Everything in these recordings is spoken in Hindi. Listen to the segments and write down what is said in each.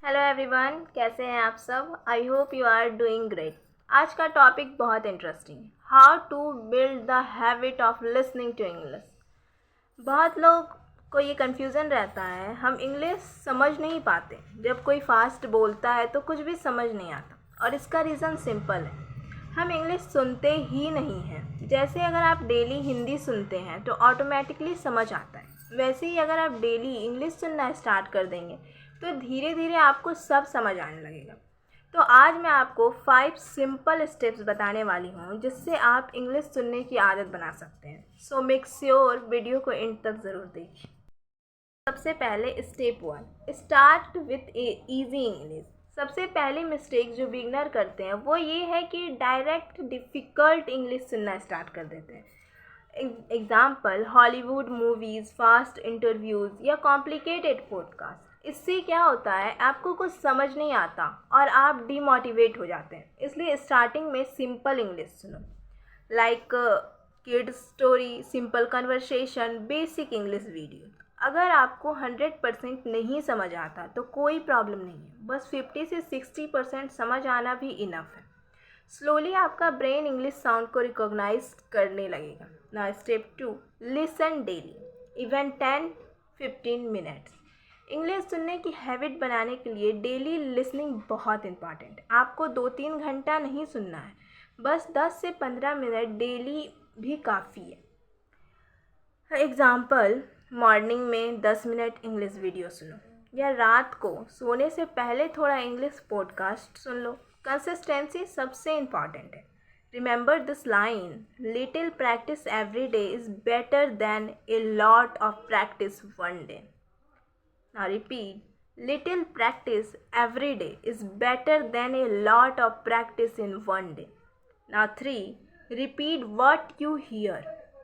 हेलो एवरीवन, कैसे हैं आप सब। I hope you are doing great. आज का टॉपिक बहुत इंटरेस्टिंग है, how to build the habit of listening to English. बहुत लोग को ये कन्फ्यूज़न रहता है, हम इंग्लिश समझ नहीं पाते। जब कोई फास्ट बोलता है तो कुछ भी समझ नहीं आता, और इसका रीज़न सिंपल है, हम इंग्लिश सुनते ही नहीं हैं। जैसे अगर आप डेली हिंदी सुनते हैं तो ऑटोमेटिकली समझ आता है, वैसे ही अगर आप डेली इंग्लिश सुनना स्टार्ट कर देंगे तो धीरे धीरे आपको सब समझ आने लगेगा। तो आज मैं आपको 5 सिंपल स्टेप्स बताने वाली हूँ जिससे आप इंग्लिश सुनने की आदत बना सकते हैं। सो मेक श्योर वीडियो को एंड तक ज़रूर देखिए। सबसे पहले step 1, start with easy English. सबसे पहली मिस्टेक जो बिगनर करते हैं वो ये है कि डायरेक्ट डिफ़िकल्ट इंग्लिश सुनना स्टार्ट कर देते हैं। Example, Hollywood movies, fast interviews या कॉम्प्लिकेटेड पॉडकास्ट। इससे क्या होता है, आपको कुछ समझ नहीं आता और आप डीमोटिवेट हो जाते हैं। इसलिए स्टार्टिंग में सिंपल इंग्लिश सुनो, like kids story, simple conversation, basic English video. अगर आपको 100% नहीं समझ आता तो कोई प्रॉब्लम नहीं है, बस 50 से 60% समझ आना भी इनफ है। स्लोली आपका ब्रेन इंग्लिश साउंड को रिकॉग्नाइज करने लगेगा। ना step 2, listen daily, even 10-15 minutes. English सुनने की हैबिट बनाने के लिए डेली लिसनिंग बहुत इंपॉर्टेंट है। आपको 2-3 घंटा नहीं सुनना है, बस 10 से 15 मिनट डेली भी काफ़ी है। एग्ज़ाम्पल, मॉर्निंग में 10 मिनट इंग्लिश वीडियो सुनो, या रात को सोने से पहले थोड़ा इंग्लिश पॉडकास्ट सुन लो। कंसिस्टेंसी सबसे इम्पॉर्टेंट है। Remember this line, little practice every day is better than a lot of practice one day. Now repeat, little practice every day is better than a lot of practice in one day. Now 3, repeat what you hear.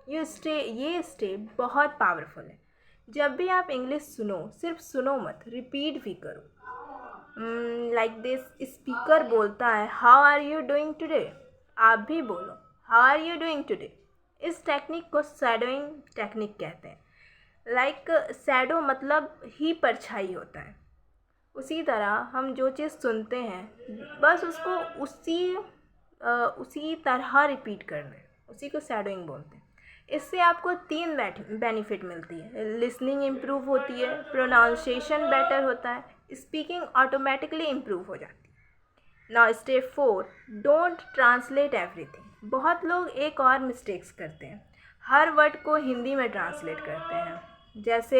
ये स्टेप बहुत पावरफुल है। जब भी आप इंग्लिश सुनो, सिर्फ सुनो मत, रिपीट भी करो। लाइक दिस, स्पीकर बोलता है how are you doing today, आप भी बोलो how are you doing today. इस टेक्निक को शैडोइंग टेक्निक कहते हैं। लाइक शैडो मतलब ही परछाई होता है। उसी तरह हम जो चीज़ सुनते हैं बस उसको उसी तरह रिपीट करना है, उसी को शैडोइंग बोलते हैं। इससे आपको 3 बेनिफिट मिलती है। लिसनिंग इम्प्रूव होती है, प्रोनाउंसिएशन बेटर होता है, स्पीकिंग ऑटोमेटिकली इम्प्रूव हो जाती है। Now step 4, don't translate everything. बहुत लोग एक और मिस्टेक्स करते हैं, हर वर्ड को हिंदी में ट्रांसलेट करते हैं। जैसे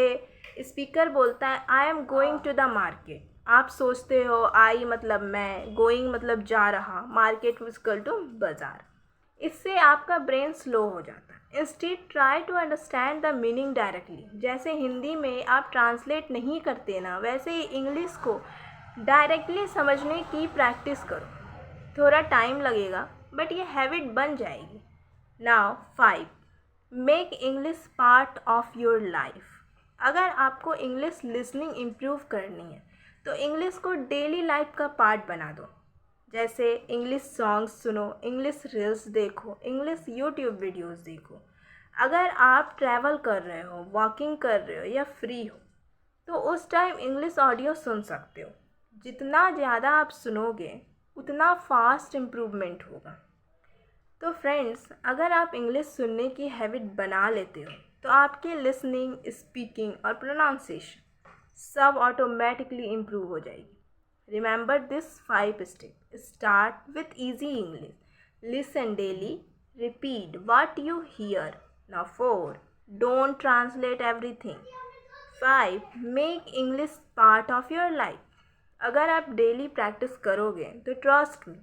स्पीकर बोलता है I am going to the market, आप सोचते हो आई मतलब मैं, गोइंग मतलब जा रहा, मार्केट इक्वल टू बाज़ार। इससे आपका ब्रेन स्लो हो जाता है। Instead try to understand the meaning directly. जैसे हिंदी में आप ट्रांसलेट नहीं करते ना, वैसे ही इंग्लिश को डायरेक्टली समझने की प्रैक्टिस करो। थोड़ा टाइम लगेगा बट ये हैबिट बन जाएगी। Now 5, make English part of your life. अगर आपको इंग्लिश लिसनिंग इम्प्रूव करनी है तो इंग्लिश को डेली लाइफ का पार्ट बना दो। जैसे इंग्लिश सॉन्ग्स सुनो, इंग्लिश रील्स देखो, इंग्लिश यूट्यूब वीडियोस देखो। अगर आप ट्रैवल कर रहे हो, वॉकिंग कर रहे हो या फ्री हो तो उस टाइम इंग्लिश ऑडियो सुन सकते हो। जितना ज़्यादा आप सुनोगे उतना फास्ट इम्प्रूवमेंट होगा। तो फ्रेंड्स, अगर आप इंग्लिश सुनने की हैबिट बना लेते हो तो आपकी लिसनिंग, स्पीकिंग और प्रोनाउंसिएशन सब ऑटोमेटिकली इम्प्रूव हो जाएगी। Remember this 5 step, start with easy English, listen daily, repeat what you here. Now 4, don't translate everything. 5, make English part of your life. अगर आप डेली प्रैक्टिस करोगे तो ट्रस्ट मी,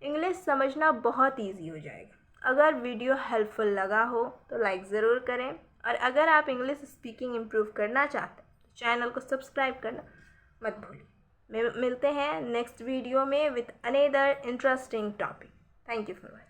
इंग्लिश समझना बहुत इजी हो जाएगा। अगर वीडियो हेल्पफुल लगा हो तो लाइक ज़रूर करें, और अगर आप इंग्लिश स्पीकिंग इम्प्रूव करना चाहते हैं तो चैनल को सब्सक्राइब करना मत भूलिए। मिलते हैं नेक्स्ट वीडियो में with another interesting topic. Thank you for watching.